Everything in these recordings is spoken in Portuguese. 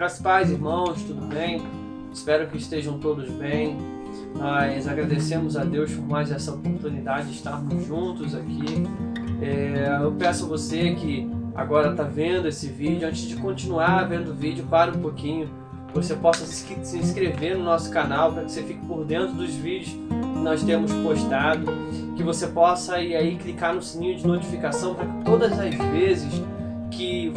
Graças a paz, irmãos, tudo bem? Espero que estejam todos bem. Nós agradecemos a Deus por mais essa oportunidade de estarmos juntos aqui. Eu peço a você que agora está vendo esse vídeo, antes de continuar vendo o vídeo, para um pouquinho. Você possa se inscrever no nosso canal para que você fique por dentro dos vídeos que nós temos postado. Que você possa ir aí clicar no sininho de notificação para que todas as vezes que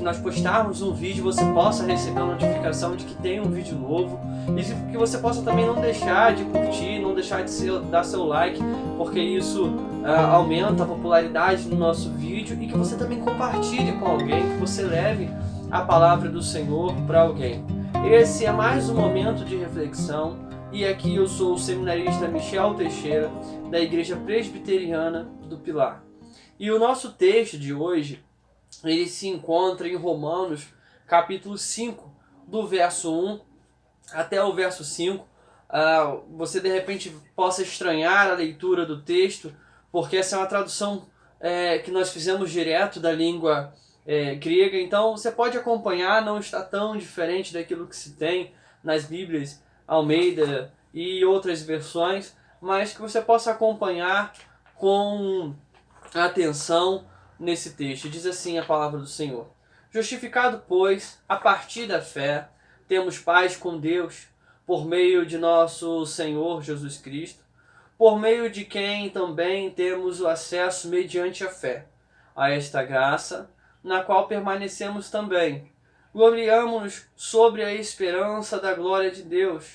nós postarmos um vídeo, você possa receber a notificação de que tem um vídeo novo, e que você possa também não deixar de curtir, não deixar de dar seu like, porque isso aumenta a popularidade do nosso vídeo, e que você também compartilhe com alguém, que você leve a palavra do Senhor para alguém. Esse é mais um momento de reflexão, e aqui eu sou o seminarista Michel Teixeira, da Igreja Presbiteriana do Pilar. E o nosso texto de hoje, ele se encontra em Romanos, capítulo 5, do verso 1 até o verso 5. Você de repente possa estranhar a leitura do texto, porque essa é uma tradução que nós fizemos direto da língua grega. Então você pode acompanhar, não está tão diferente daquilo que se tem nas Bíblias Almeida e outras versões, mas que você possa acompanhar com atenção nesse texto. Diz assim a palavra do Senhor: Justificado, pois, a partir da fé, temos paz com Deus, por meio de nosso Senhor Jesus Cristo, por meio de quem também temos o acesso mediante a fé a esta graça, na qual permanecemos também. Gloriamo-nos sobre a esperança da glória de Deus,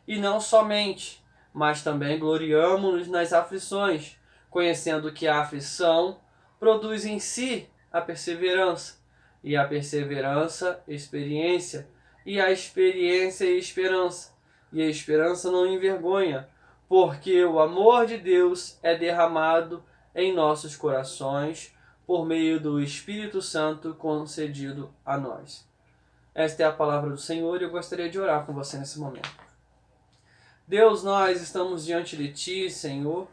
e não somente, mas também gloriamo-nos nas aflições, conhecendo que a aflição produz em si a perseverança, e a perseverança, experiência, e a experiência, esperança. E a esperança não envergonha, porque o amor de Deus é derramado em nossos corações por meio do Espírito Santo concedido a nós. Esta é a palavra do Senhor e eu gostaria de orar com você nesse momento. Deus, nós estamos diante de Ti, Senhor,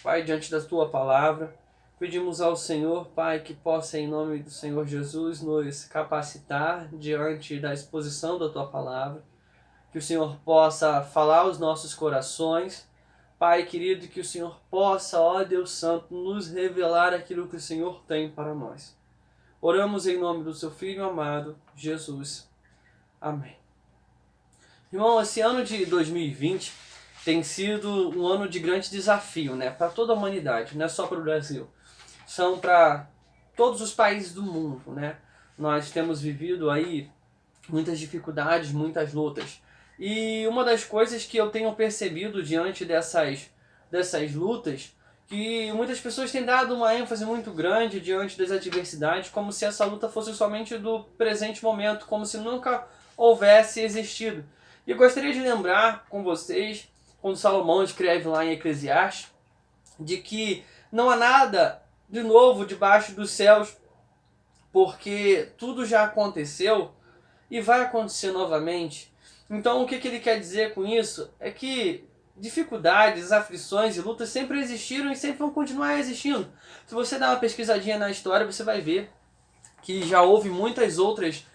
Pai, diante da Tua palavra. Pedimos ao Senhor, Pai, que possa, em nome do Senhor Jesus, nos capacitar diante da exposição da Tua palavra. Que o Senhor possa falar aos nossos corações. Pai querido, que o Senhor possa, ó Deus Santo, nos revelar aquilo que o Senhor tem para nós. Oramos em nome do Seu Filho amado, Jesus. Amém. Irmão, esse ano de 2020 tem sido um ano de grande desafio, né? Para toda a humanidade, não é só para o Brasil. São para todos os países do mundo, né? Nós temos vivido aí muitas dificuldades, muitas lutas. E uma das coisas que eu tenho percebido diante dessas lutas, que muitas pessoas têm dado uma ênfase muito grande diante das adversidades, como se essa luta fosse somente do presente momento, como se nunca houvesse existido. E eu gostaria de lembrar com vocês, quando Salomão escreve lá em Eclesiastes, de que não há nada de novo debaixo dos céus, porque tudo já aconteceu e vai acontecer novamente. Então o que ele quer dizer com isso é que dificuldades, aflições e lutas sempre existiram e sempre vão continuar existindo. Se você dar uma pesquisadinha na história, você vai ver que já houve muitas outras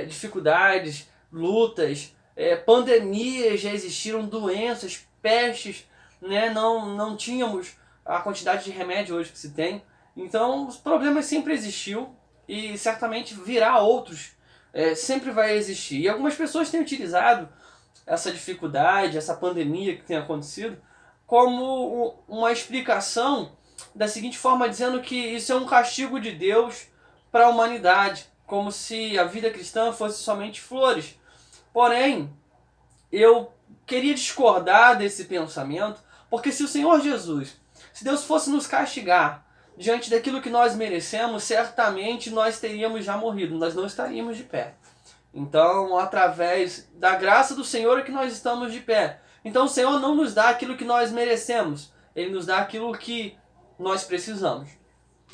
dificuldades, lutas, pandemias já existiram, doenças, pestes, né? Não tínhamos a quantidade de remédio hoje que se tem. Então os problemas sempre existiu e certamente virá outros. Sempre vai existir. E algumas pessoas têm utilizado essa dificuldade, essa pandemia que tem acontecido, como uma explicação da seguinte forma, dizendo que isso é um castigo de Deus para a humanidade, como se a vida cristã fosse somente flores. Porém, eu queria discordar desse pensamento, porque se o Senhor Jesus, se Deus fosse nos castigar diante daquilo que nós merecemos, certamente nós teríamos já morrido, nós não estaríamos de pé. Então, através da graça do Senhor é que nós estamos de pé. Então o Senhor não nos dá aquilo que nós merecemos, Ele nos dá aquilo que nós precisamos.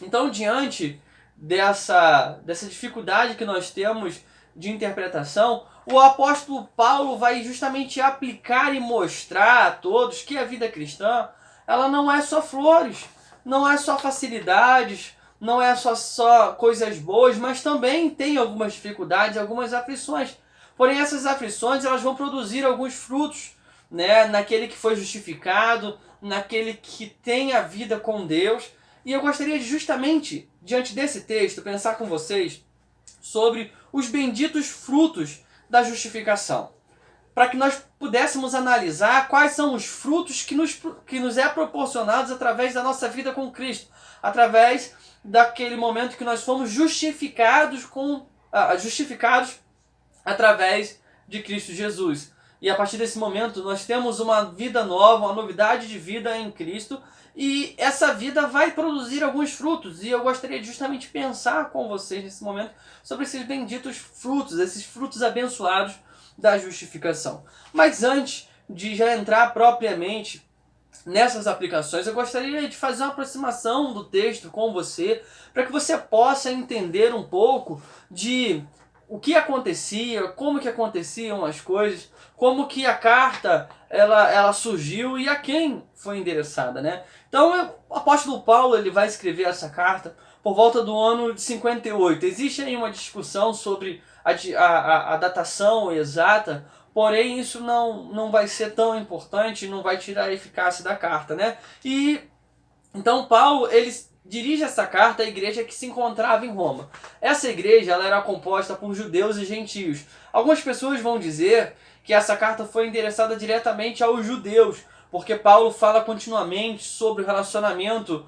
Então, diante dessa dificuldade que nós temos de interpretação, o apóstolo Paulo vai justamente aplicar e mostrar a todos que a vida cristã, ela não é só flores, não é só facilidades, não é só coisas boas, mas também tem algumas dificuldades, algumas aflições. Porém, essas aflições elas vão produzir alguns frutos, né? Naquele que foi justificado, naquele que tem a vida com Deus. E eu gostaria de justamente, diante desse texto, pensar com vocês sobre os benditos frutos da justificação, para que nós pudéssemos analisar quais são os frutos que nos é proporcionados através da nossa vida com Cristo, através daquele momento que nós fomos justificados através de Cristo Jesus. E a partir desse momento nós temos uma vida nova, uma novidade de vida em Cristo, e essa vida vai produzir alguns frutos. E eu gostaria de justamente pensar com vocês nesse momento sobre esses benditos frutos, esses frutos abençoados da justificação. Mas antes de já entrar propriamente nessas aplicações, eu gostaria de fazer uma aproximação do texto com você, para que você possa entender um pouco de o que acontecia, como que aconteciam as coisas, como que a carta ela surgiu e a quem foi endereçada, né? Então, o apóstolo Paulo ele vai escrever essa carta por volta do ano de 58. Existe aí uma discussão sobre a datação exata, porém isso não vai ser tão importante, não vai tirar a eficácia da carta, né? E então Paulo ele dirige essa carta à igreja que se encontrava em Roma. Essa igreja ela era composta por judeus e gentios. Algumas pessoas vão dizer que essa carta foi endereçada diretamente aos judeus, porque Paulo fala continuamente sobre o relacionamento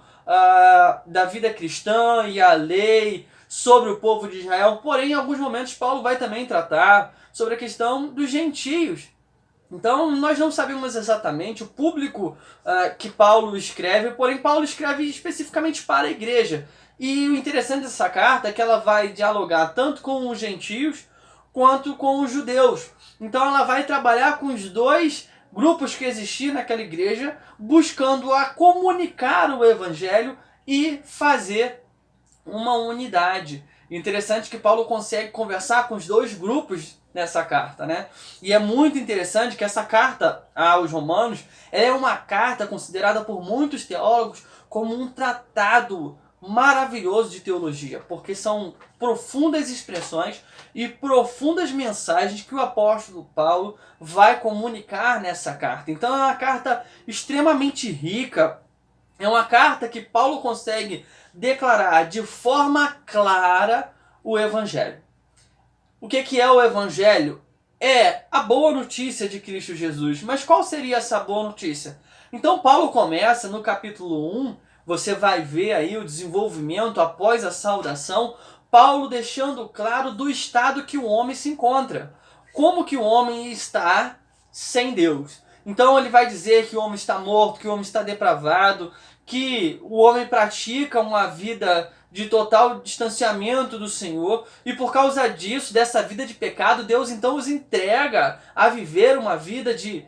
da vida cristã e a lei, sobre o povo de Israel. Porém, em alguns momentos Paulo vai também tratar sobre a questão dos gentios. Então, nós não sabemos exatamente o público que Paulo escreve, porém Paulo escreve especificamente para a igreja. E o interessante dessa carta é que ela vai dialogar tanto com os gentios quanto com os judeus. Então ela vai trabalhar com os dois grupos que existiam naquela igreja, buscando a comunicar o evangelho e fazer uma unidade. Interessante que Paulo consegue conversar com os dois grupos nessa carta, né? E é muito interessante que essa carta aos Romanos é uma carta considerada por muitos teólogos como um tratado maravilhoso de teologia, porque são profundas expressões e profundas mensagens que o apóstolo Paulo vai comunicar nessa carta. Então é uma carta extremamente rica, é uma carta que Paulo consegue declarar de forma clara o Evangelho. O que é o Evangelho? É a boa notícia de Cristo Jesus. Mas qual seria essa boa notícia? Então Paulo começa no capítulo 1, você vai ver aí o desenvolvimento após a saudação, Paulo deixando claro do estado que o homem se encontra. Como que o homem está sem Deus. Então ele vai dizer que o homem está morto, que o homem está depravado, que o homem pratica uma vida de total distanciamento do Senhor, e por causa disso, dessa vida de pecado, Deus então os entrega a viver uma vida de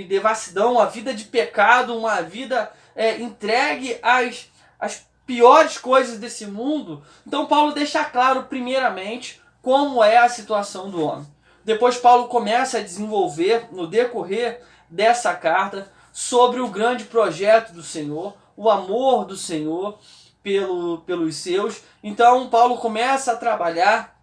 devassidão, uma vida de pecado, uma vida entregue às piores coisas desse mundo. Então Paulo deixa claro primeiramente como é a situação do homem. Depois Paulo começa a desenvolver, no decorrer dessa carta, sobre o grande projeto do Senhor, o amor do Senhor pelos seus. Então Paulo começa a trabalhar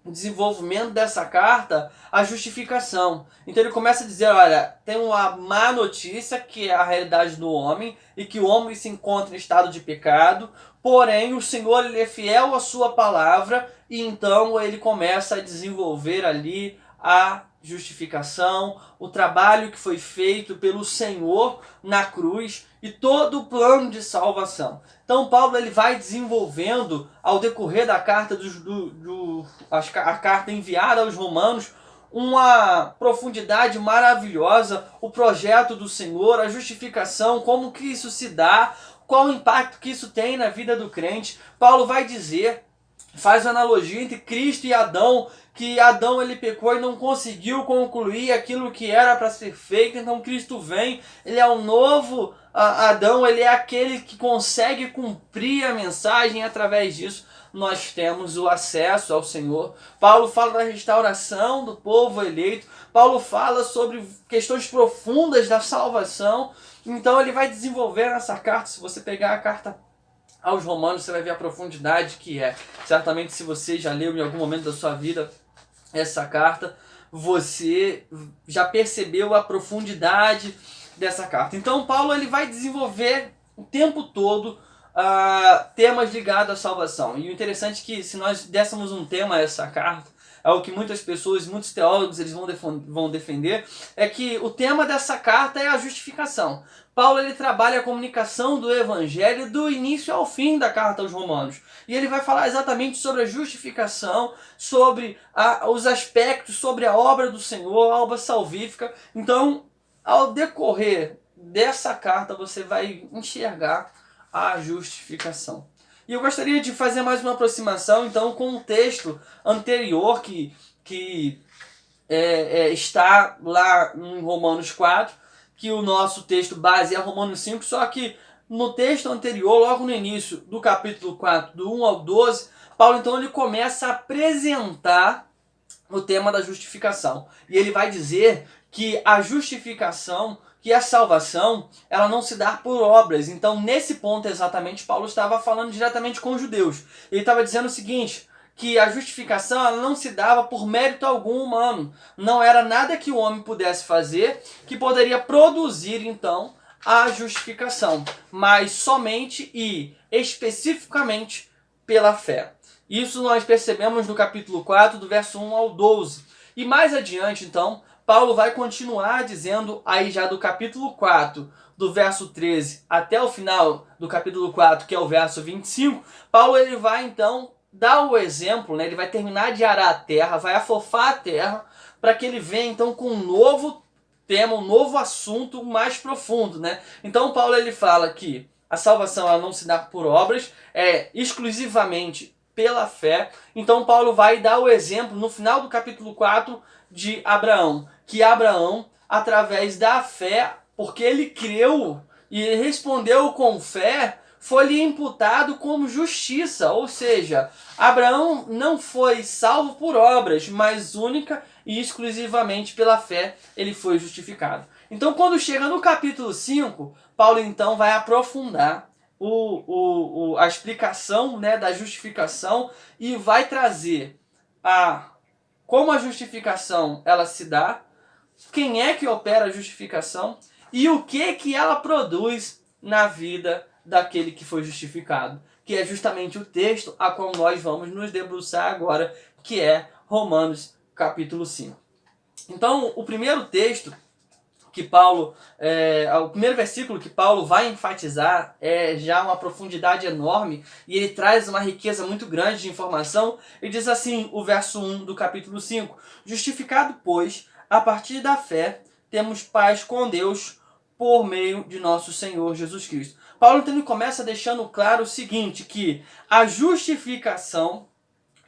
o desenvolvimento dessa carta, a justificação. Então ele começa a dizer, olha, tem uma má notícia que é a realidade do homem e que o homem se encontra em estado de pecado, porém o Senhor ele é fiel à sua palavra e então ele começa a desenvolver ali a justificação, o trabalho que foi feito pelo Senhor na cruz e todo o plano de salvação. Então Paulo ele vai desenvolvendo ao decorrer da carta a carta enviada aos Romanos uma profundidade maravilhosa, o projeto do Senhor, a justificação, como que isso se dá, qual o impacto que isso tem na vida do crente. Paulo vai dizer, faz analogia entre Cristo e Adão, que Adão ele pecou e não conseguiu concluir aquilo que era para ser feito. Então Cristo vem, ele é o novo Adão, ele é aquele que consegue cumprir a mensagem. Através disso nós temos o acesso ao Senhor. Paulo fala da restauração do povo eleito, Paulo fala sobre questões profundas da salvação. Então ele vai desenvolver nessa carta, se você pegar a carta aos Romanos, você vai ver a profundidade que é. Certamente, se você já leu em algum momento da sua vida essa carta, você já percebeu a profundidade dessa carta. Então, Paulo ele vai desenvolver o tempo todo temas ligados à salvação. E o interessante é que, se nós dessemos um tema a essa carta, é o que muitas pessoas, muitos teólogos eles vão defender, é que o tema dessa carta é a justificação. Paulo ele trabalha a comunicação do evangelho do início ao fim da carta aos Romanos. E ele vai falar exatamente sobre a justificação, sobre os aspectos, sobre a obra do Senhor, a obra salvífica. Então, ao decorrer dessa carta, você vai enxergar a justificação. E eu gostaria de fazer mais uma aproximação, então, com um texto anterior que está lá em Romanos 4, que o nosso texto base é Romanos 5, só que no texto anterior, logo no início do capítulo 4, do 1 ao 12, Paulo então ele começa a apresentar o tema da justificação. E ele vai dizer que a justificação, que a salvação, ela não se dá por obras. Então, nesse ponto exatamente, Paulo estava falando diretamente com os judeus. Ele estava dizendo o seguinte, que a justificação ela não se dava por mérito algum humano. Não era nada que o homem pudesse fazer que poderia produzir, então, a justificação, mas somente e especificamente pela fé. Isso nós percebemos no capítulo 4, do verso 1 ao 12. E mais adiante, então, Paulo vai continuar dizendo, aí já do capítulo 4, do verso 13 até o final do capítulo 4, que é o verso 25, Paulo ele vai então dar o exemplo, né? Ele vai terminar de arar a terra, vai afofar a terra, para que ele venha então com um novo tema, um novo assunto mais profundo, né? Então Paulo ele fala que a salvação ela não se dá por obras, é exclusivamente pela fé. Então Paulo vai dar o exemplo no final do capítulo 4 de Abraão, que Abraão, através da fé, porque ele creu e respondeu com fé, foi-lhe imputado como justiça, ou seja, Abraão não foi salvo por obras, mas única e exclusivamente pela fé ele foi justificado. Então quando chega no capítulo 5, Paulo então vai aprofundar a explicação, né, da justificação e vai trazer como a justificação ela se dá, quem é que opera a justificação e o que ela produz na vida daquele que foi justificado, que é justamente o texto a qual nós vamos nos debruçar agora, que é Romanos capítulo 5. Então, o primeiro texto que Paulo, o primeiro versículo que Paulo vai enfatizar é já uma profundidade enorme e ele traz uma riqueza muito grande de informação. Ele diz assim, o verso 1 do capítulo 5, justificado, pois, a partir da fé, temos paz com Deus por meio de nosso Senhor Jesus Cristo. Paulo então ele começa deixando claro o seguinte, que a justificação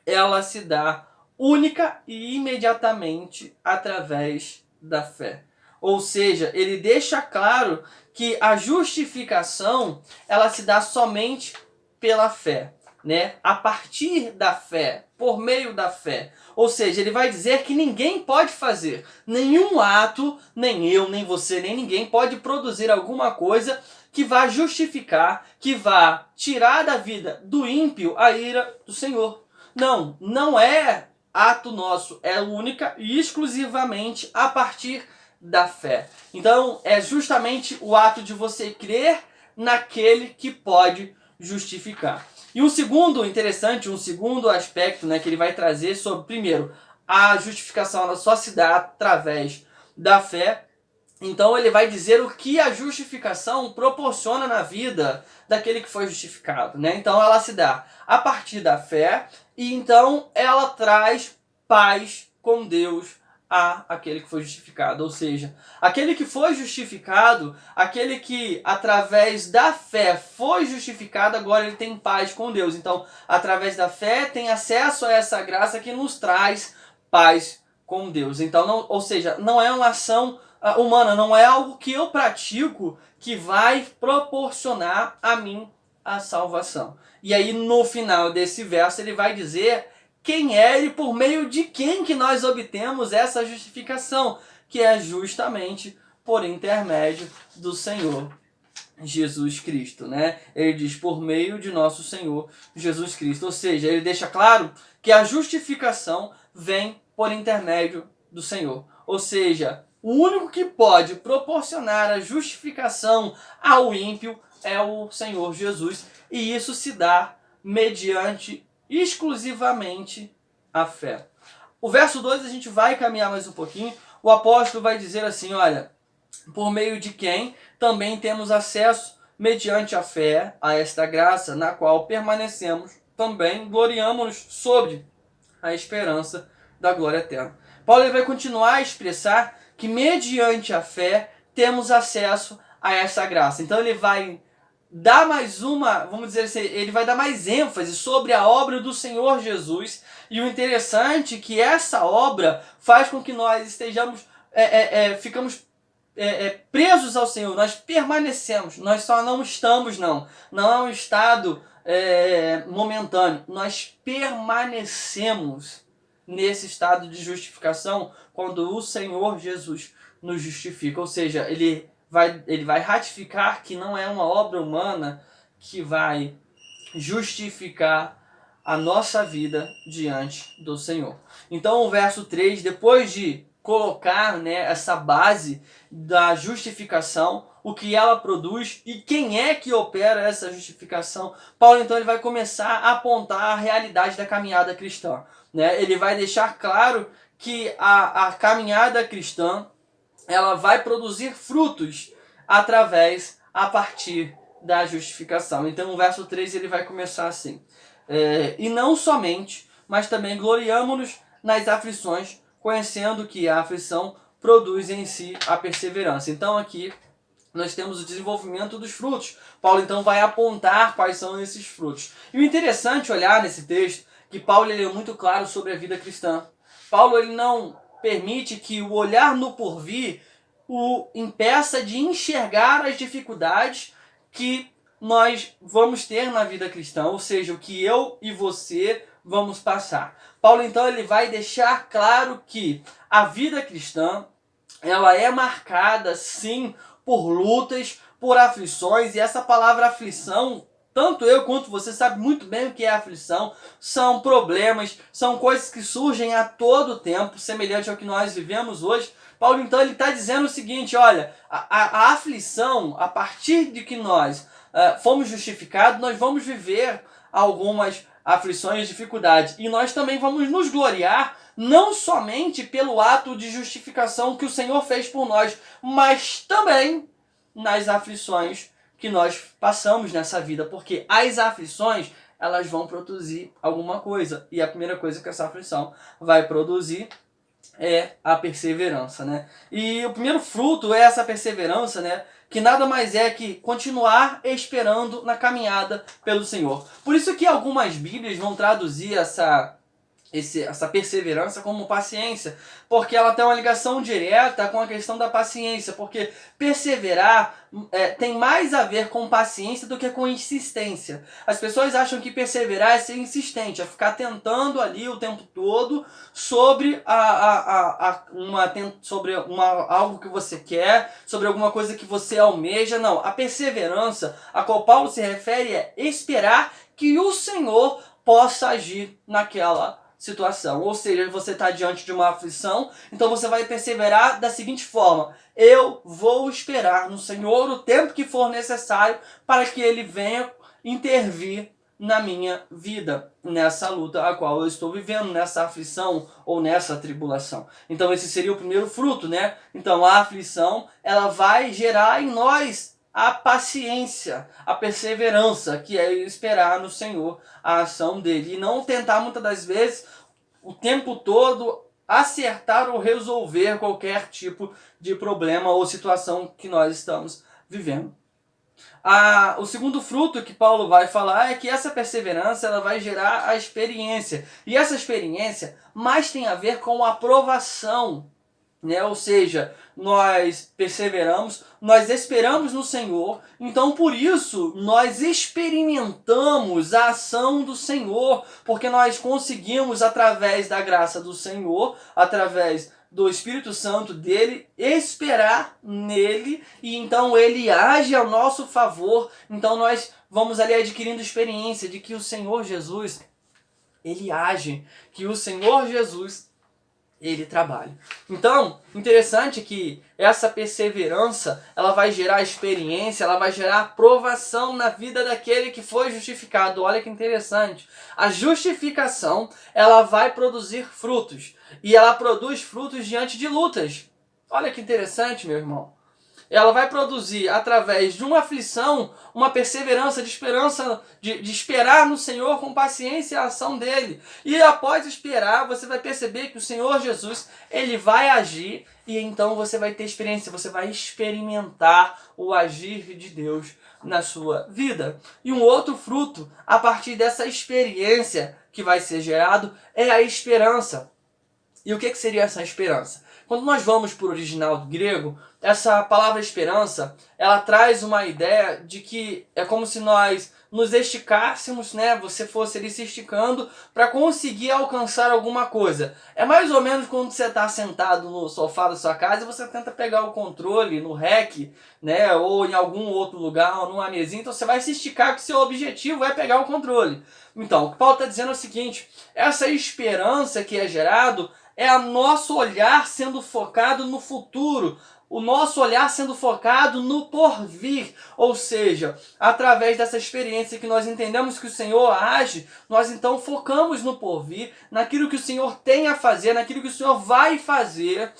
ela se dá única e imediatamente através da fé. Ou seja, ele deixa claro que a justificação ela se dá somente pela fé, né? A partir da fé, por meio da fé. Ou seja, ele vai dizer que ninguém pode fazer nenhum ato, nem eu, nem você, nem ninguém pode produzir alguma coisa que vá justificar, que vá tirar da vida do ímpio a ira do Senhor. Não, não é ato nosso, é única e exclusivamente a partir da fé. Então, é justamente o ato de você crer naquele que pode justificar. E um segundo interessante, um segundo aspecto, né, que ele vai trazer sobre, primeiro, a justificação ela só se dá através da fé. Então ele vai dizer o que a justificação proporciona na vida daquele que foi justificado, né? Então ela se dá a partir da fé e então ela traz paz com Deus àquele que foi justificado. Ou seja, aquele que foi justificado, aquele que através da fé foi justificado, agora ele tem paz com Deus. Então, através da fé tem acesso a essa graça que nos traz paz com Deus. Então, não, ou seja, não é uma ação humana, não é algo que eu pratico que vai proporcionar a mim a salvação. E aí no final desse verso ele vai dizer quem é e por meio de quem que nós obtemos essa justificação, que é justamente por intermédio do Senhor Jesus Cristo, né? Ele diz por meio de nosso Senhor Jesus Cristo. Ou seja, ele deixa claro que a justificação vem por intermédio do Senhor. Ou seja, o único que pode proporcionar a justificação ao ímpio é o Senhor Jesus. E isso se dá mediante exclusivamente a fé. O verso 2 a gente vai caminhar mais um pouquinho. O apóstolo vai dizer assim, olha, por meio de quem também temos acesso, mediante a fé, a esta graça, na qual permanecemos, também gloriamo-nos sobre a esperança da glória eterna. Paulo ele vai continuar a expressar que mediante a fé temos acesso a essa graça. Então ele vai dar mais uma, vamos dizer assim, ele vai dar mais ênfase sobre a obra do Senhor Jesus. E o interessante é que essa obra faz com que nós estejamos, ficamos presos ao Senhor, nós permanecemos, nós só não estamos, não é um estado momentâneo, nós permanecemos nesse estado de justificação quando o Senhor Jesus nos justifica, ou seja, ele vai ratificar que não é uma obra humana que vai justificar a nossa vida diante do Senhor. Então o verso 3, depois de colocar, né, essa base da justificação, o que ela produz e quem é que opera essa justificação, Paulo então ele vai começar a apontar a realidade da caminhada cristã, né? Ele vai deixar claro que a caminhada cristã ela vai produzir frutos a partir da justificação. Então o verso 3 ele vai começar assim, e não somente, mas também gloriamo-nos nas aflições, conhecendo que a aflição produz em si a perseverança. Então aqui nós temos o desenvolvimento dos frutos. Paulo então vai apontar quais são esses frutos. E o interessante olhar nesse texto, que Paulo ele é muito claro sobre a vida cristã. Paulo ele não permite que o olhar no porvir o impeça de enxergar as dificuldades que nós vamos ter na vida cristã, ou seja, o que eu e você vamos passar. Paulo então ele vai deixar claro que a vida cristã ela é marcada sim por lutas, por aflições, e essa palavra aflição, tanto eu quanto você sabe muito bem o que é aflição, são problemas, são coisas que surgem a todo tempo, semelhante ao que nós vivemos hoje. Paulo então ele está dizendo o seguinte, olha, a aflição, a partir de que nós fomos justificados, nós vamos viver algumas aflições, dificuldades, e nós também vamos nos gloriar não somente pelo ato de justificação que o Senhor fez por nós, mas também nas aflições que nós passamos nessa vida, porque as aflições elas vão produzir alguma coisa, e a primeira coisa que essa aflição vai produzir é a perseverança, né? E o primeiro fruto é essa perseverança, né? Que nada mais é que continuar esperando na caminhada pelo Senhor. Por isso que algumas Bíblias vão traduzir essa perseverança como paciência, porque ela tem uma ligação direta com a questão da paciência, porque perseverar tem mais a ver com paciência do que com insistência. As pessoas acham que perseverar é ser insistente, é ficar tentando ali o tempo todo sobre algo que você quer, sobre alguma coisa que você almeja. Não, a perseverança a qual Paulo se refere é esperar que o Senhor possa agir naquela situação. Ou seja, você está diante de uma aflição, então você vai perseverar da seguinte forma: eu vou esperar no Senhor o tempo que for necessário para que Ele venha intervir na minha vida, nessa luta a qual eu estou vivendo, nessa aflição ou nessa tribulação. Então esse seria o primeiro fruto, né? Então a aflição, ela vai gerar em nós a paciência, a perseverança, que é esperar no Senhor a ação dele. E não tentar muitas das vezes, o tempo todo, acertar ou resolver qualquer tipo de problema ou situação que nós estamos vivendo. O segundo fruto que Paulo vai falar é que essa perseverança ela vai gerar a experiência. E essa experiência mais tem a ver com a aprovação, né? Ou seja, nós perseveramos, nós esperamos no Senhor, então por isso nós experimentamos a ação do Senhor, porque nós conseguimos através da graça do Senhor, através do Espírito Santo dele, esperar nele, e então ele age ao nosso favor. Então nós vamos ali adquirindo experiência de que o Senhor Jesus, ele age, que o Senhor Jesus, ele trabalha. Então, interessante que essa perseverança, ela vai gerar experiência, ela vai gerar aprovação na vida daquele que foi justificado. Olha que interessante. A justificação, ela vai produzir frutos. E ela produz frutos diante de lutas. Olha que interessante, meu irmão. Ela vai produzir, através de uma aflição, uma perseverança de esperança, de esperar no Senhor com paciência a ação dele. E após esperar, você vai perceber que o Senhor Jesus, ele vai agir, e então você vai ter experiência, você vai experimentar o agir de Deus na sua vida. E um outro fruto, a partir dessa experiência que vai ser gerado, é a esperança. E o que seria essa esperança? Quando nós vamos para o original do grego, essa palavra esperança, ela traz uma ideia de que é como se nós nos esticássemos, né? Você fosse ali se esticando para conseguir alcançar alguma coisa. É mais ou menos quando você está sentado no sofá da sua casa e você tenta pegar o controle no REC, né? Ou em algum outro lugar, ou numa mesinha. Então você vai se esticar, que seu objetivo é pegar o controle. Então, o que Paulo está dizendo é o seguinte: essa esperança que é gerado é o nosso olhar sendo focado no futuro, o nosso olhar sendo focado no porvir. Ou seja, através dessa experiência que nós entendemos que o Senhor age, nós então focamos no porvir, naquilo que o Senhor tem a fazer, naquilo que o Senhor vai fazer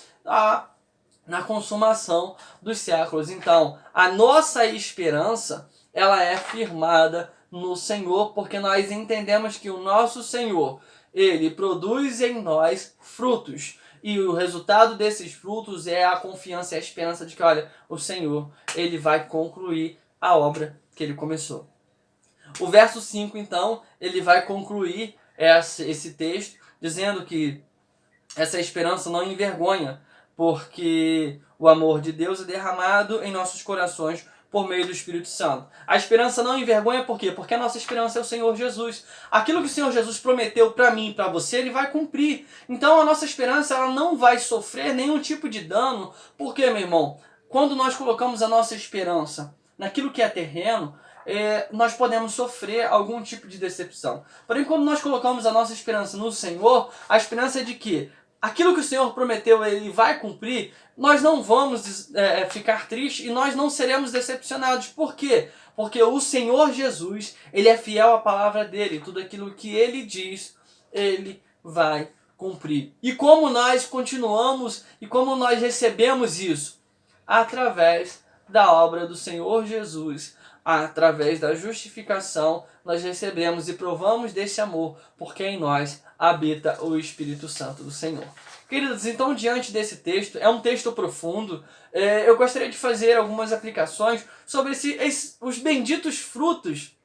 na consumação dos séculos. Então, a nossa esperança, ela é firmada no Senhor, porque nós entendemos que o nosso Senhor, ele produz em nós frutos. E o resultado desses frutos é a confiança e a esperança de que, olha, o Senhor, ele vai concluir a obra que ele começou. O verso 5, então, ele vai concluir esse texto dizendo que essa esperança não envergonha, porque o amor de Deus é derramado em nossos corações por meio do Espírito Santo. A esperança não envergonha por quê? Porque a nossa esperança é o Senhor Jesus. Aquilo que o Senhor Jesus prometeu para mim e para você, ele vai cumprir. Então a nossa esperança, ela não vai sofrer nenhum tipo de dano. Por quê, meu irmão? Quando nós colocamos a nossa esperança naquilo que é terreno, nós podemos sofrer algum tipo de decepção. Porém, quando nós colocamos a nossa esperança no Senhor, a esperança é de que aquilo que o Senhor prometeu, ele vai cumprir. Nós não vamos ficar tristes e nós não seremos decepcionados. Por quê? Porque o Senhor Jesus, ele é fiel à palavra dele. Tudo aquilo que ele diz, ele vai cumprir. E como nós continuamos e como nós recebemos isso? Através da obra do Senhor Jesus. Através da justificação, nós recebemos e provamos desse amor, porque em nós habita o Espírito Santo do Senhor. Queridos, então diante desse texto, é um texto profundo, eu gostaria de fazer algumas aplicações sobre os benditos frutos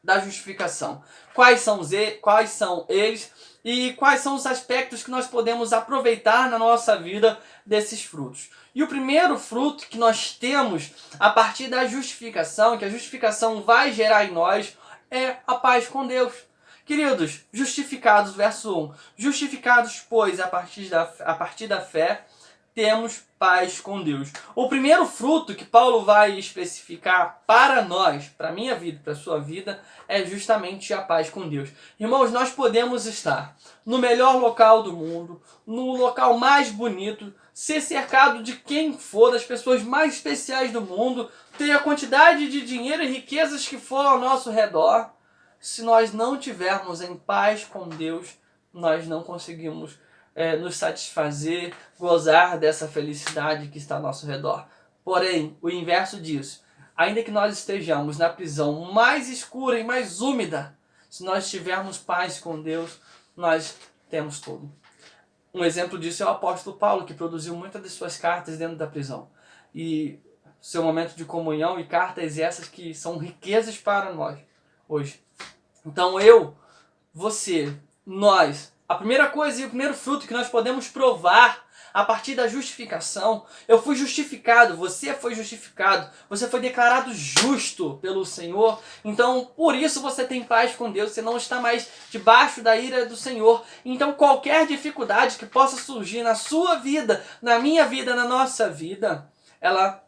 da justificação. Quais são eles e quais são os aspectos que nós podemos aproveitar na nossa vida desses frutos. E o primeiro fruto que nós temos a partir da justificação, que a justificação vai gerar em nós, é a paz com Deus. Queridos, justificados, verso 1. Justificados, pois, a partir da fé, temos paz com Deus. O primeiro fruto que Paulo vai especificar para nós, para a minha vida, para a sua vida, é justamente a paz com Deus. Irmãos, nós podemos estar no melhor local do mundo, no local mais bonito, ser cercado de quem for, das pessoas mais especiais do mundo, ter a quantidade de dinheiro e riquezas que for ao nosso redor. Se nós não tivermos em paz com Deus, nós não conseguimos nos satisfazer, gozar dessa felicidade que está ao nosso redor. Porém, o inverso disso, ainda que nós estejamos na prisão mais escura e mais úmida, se nós tivermos paz com Deus, nós temos tudo. Um exemplo disso é o apóstolo Paulo, que produziu muitas de suas cartas dentro da prisão. E seu momento de comunhão e cartas essas que são riquezas para nós hoje. Então você, nós, a primeira coisa e o primeiro fruto que nós podemos provar a partir da justificação. Eu fui justificado, você foi justificado, você foi declarado justo pelo Senhor. Então, por isso você tem paz com Deus, você não está mais debaixo da ira do Senhor. Então, qualquer dificuldade que possa surgir na sua vida, na minha vida, na nossa vida, ela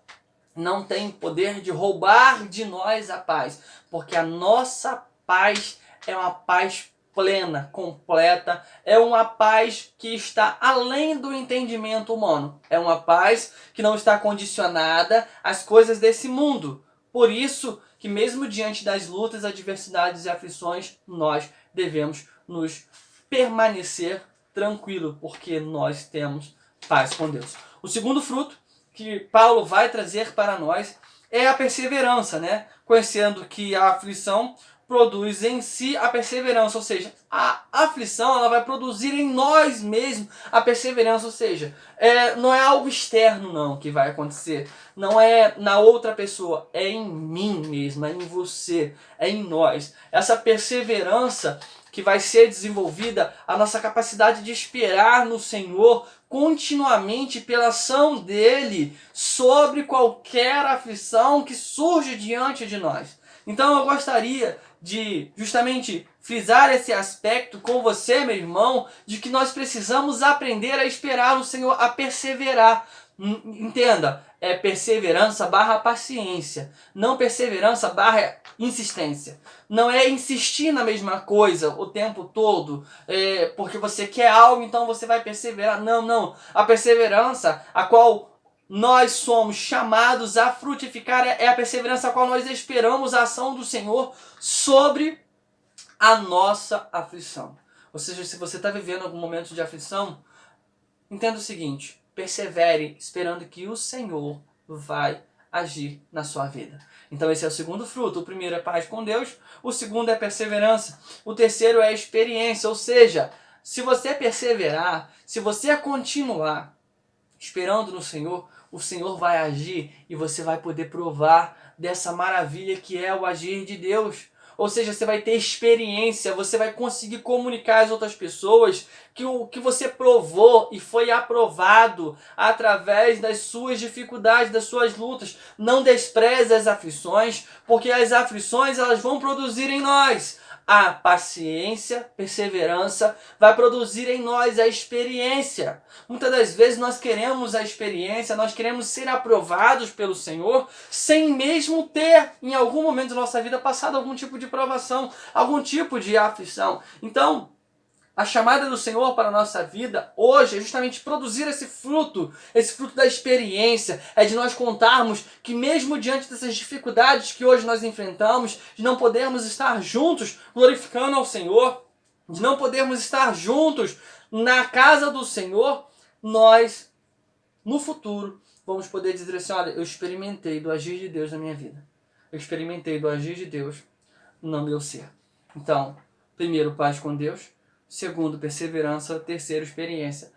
não tem poder de roubar de nós a paz, porque a nossa paz é uma paz plena, completa, é uma paz que está além do entendimento humano, é uma paz que não está condicionada às coisas desse mundo. Por isso que mesmo diante das lutas, adversidades e aflições, nós devemos nos permanecer tranquilo, porque nós temos paz com Deus. O segundo fruto que Paulo vai trazer para nós é a perseverança, né? Conhecendo que a aflição produz em si a perseverança, ou seja, a aflição ela vai produzir em nós mesmos a perseverança, ou seja, não é algo externo não que vai acontecer, não é na outra pessoa, é em mim mesmo, é em você, é em nós. Essa perseverança que vai ser desenvolvida, a nossa capacidade de esperar no Senhor continuamente pela ação dele sobre qualquer aflição que surge diante de nós. Então eu gostaria de justamente frisar esse aspecto com você, meu irmão, de que nós precisamos aprender a esperar no Senhor, a perseverar. Entenda, é perseverança barra paciência, não perseverança barra insistência. Não é insistir na mesma coisa o tempo todo, porque você quer algo, então você vai perseverar. Não, não. A perseverança a qual nós somos chamados a frutificar é a perseverança a qual nós esperamos a ação do Senhor sobre a nossa aflição. Ou seja, se você está vivendo algum momento de aflição, entenda o seguinte: persevere esperando que o Senhor vai agir na sua vida. Então esse é o segundo fruto. O primeiro é paz com Deus, o segundo é perseverança, o terceiro é experiência. Ou seja, se você perseverar, se você continuar esperando no Senhor, o Senhor vai agir e você vai poder provar dessa maravilha que é o agir de Deus. Ou seja, você vai ter experiência, você vai conseguir comunicar às outras pessoas que o que você provou e foi aprovado através das suas dificuldades, das suas lutas. Não despreze as aflições, porque as aflições elas vão produzir em nós a paciência, perseverança, vai produzir em nós a experiência. Muitas das vezes nós queremos a experiência, nós queremos ser aprovados pelo Senhor, sem mesmo ter, em algum momento da nossa vida, passado algum tipo de provação, algum tipo de aflição. Então, a chamada do Senhor para a nossa vida hoje é justamente produzir esse fruto da experiência, é de nós contarmos que mesmo diante dessas dificuldades que hoje nós enfrentamos, de não podermos estar juntos glorificando ao Senhor, de não podermos estar juntos na casa do Senhor, nós, no futuro, vamos poder dizer assim: olha, eu experimentei do agir de Deus na minha vida. Eu experimentei do agir de Deus no meu ser. Então, primeiro, paz com Deus. Segundo, perseverança. Terceiro, experiência.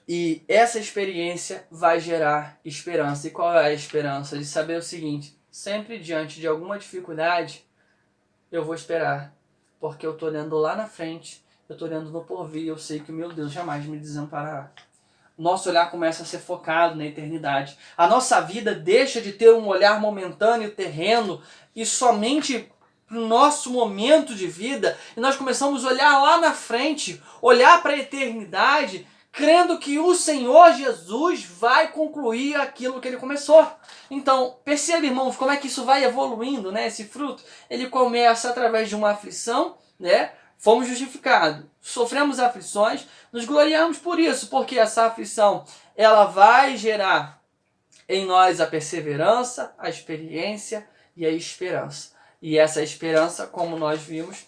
E essa experiência vai gerar esperança. E qual é a esperança? De saber o seguinte: sempre diante de alguma dificuldade, eu vou esperar. Porque eu estou olhando lá na frente, eu estou olhando no porvir, eu sei que o meu Deus jamais me desamparará. Nosso olhar começa a ser focado na eternidade. A nossa vida deixa de ter um olhar momentâneo, terreno, e somente para o nosso momento de vida, e nós começamos a olhar lá na frente, olhar para a eternidade, crendo que o Senhor Jesus vai concluir aquilo que ele começou. Então, perceba, irmãos, como é que isso vai evoluindo, né? Esse fruto, ele começa através de uma aflição, né? Fomos justificados, sofremos aflições, nos gloriamos por isso, porque essa aflição, ela vai gerar em nós a perseverança, a experiência e a esperança. E essa esperança, como nós vimos,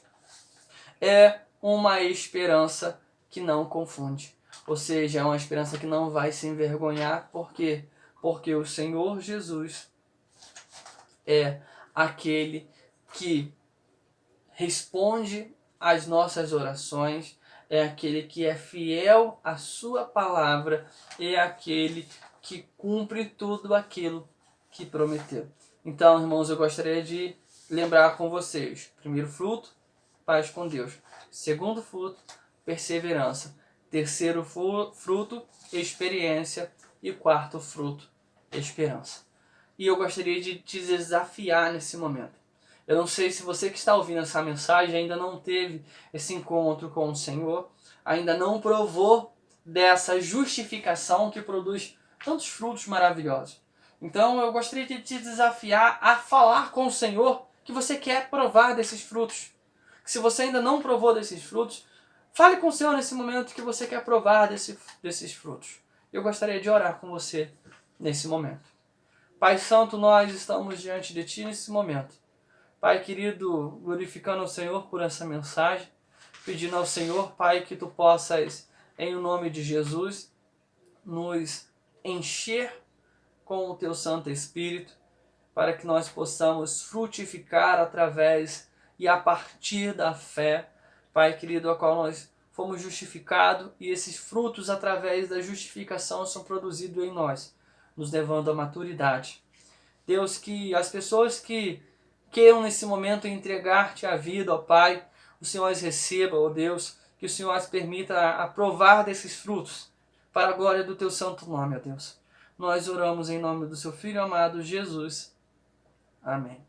é uma esperança que não confunde. Ou seja, é uma esperança que não vai se envergonhar. Por quê? Porque o Senhor Jesus é aquele que responde às nossas orações, é aquele que é fiel à sua palavra, é aquele que cumpre tudo aquilo que prometeu. Então, irmãos, eu gostaria de lembrar com vocês: primeiro fruto, paz com Deus. Segundo fruto, perseverança. Terceiro fruto, experiência. E quarto fruto, esperança. E eu gostaria de te desafiar nesse momento. Eu não sei se você que está ouvindo essa mensagem ainda não teve esse encontro com o Senhor, ainda não provou dessa justificação que produz tantos frutos maravilhosos. Então eu gostaria de te desafiar a falar com o Senhor que você quer provar desses frutos. Se você ainda não provou desses frutos, fale com o Senhor nesse momento que você quer provar desses frutos. Eu gostaria de orar com você nesse momento. Pai Santo, nós estamos diante de Ti nesse momento. Pai querido, glorificando o Senhor por essa mensagem, pedindo ao Senhor, Pai, que Tu possas, em nome de Jesus, nos encher com o Teu Santo Espírito, para que nós possamos frutificar através e a partir da fé, Pai querido, a qual nós fomos justificados, e esses frutos através da justificação são produzidos em nós, nos levando à maturidade. Deus, que as pessoas que queiram nesse momento entregar-te a vida, ó Pai, o Senhor as receba, ó Deus, que o Senhor as permita aprovar desses frutos, para a glória do Teu santo nome, ó Deus. Nós oramos em nome do Seu Filho amado, Jesus. Amém.